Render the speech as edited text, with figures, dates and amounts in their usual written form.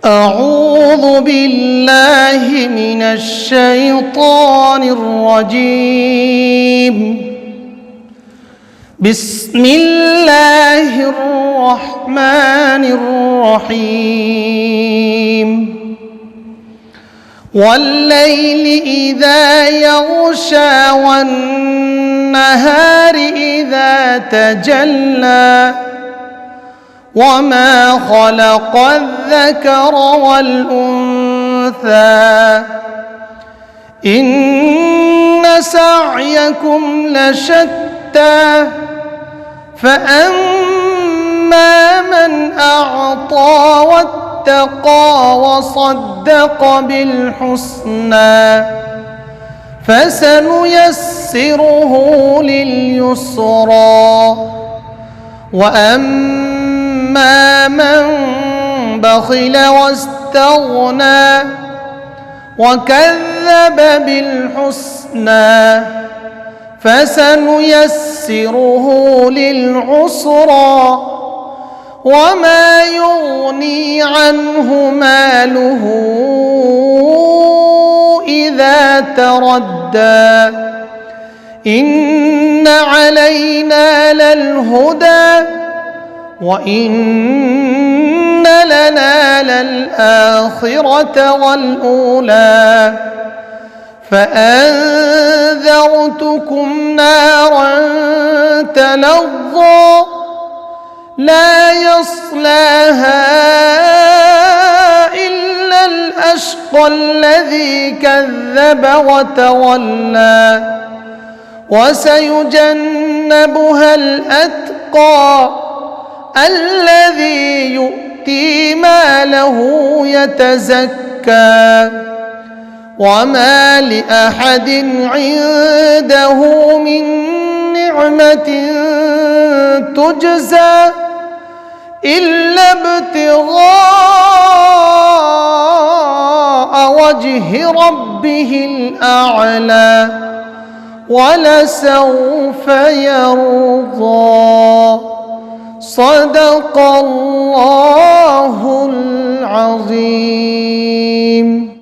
أعوذ بالله من الشيطان الرجيم. بسم الله الرحمن الرحيم. والليل إذا يغشى والنهار إذا تجلى وما خلق الذكر والأنثى إن سعيكم لشتى فأما من أعطى واتقى وصدق بالحسنى فسنيسره لليسرى وأما من بخل واستغنى وكذب بالحسنى فسنيسره للعسرى وما يغني عنه ماله إذا تردى إن علينا للهدى وإن لنا للآخرة والأولى فأنذرتكم نارا تلظى لا يصلاها إلا الأشقى الذي كذب وتولى وسيجنبها الأتقى الذي يؤتي ماله يتزكى وما لأحد عنده من نعمة تجزى إلا ابتغاء وجه ربه الأعلى ولسوف يرضى. صدق الله العظيم.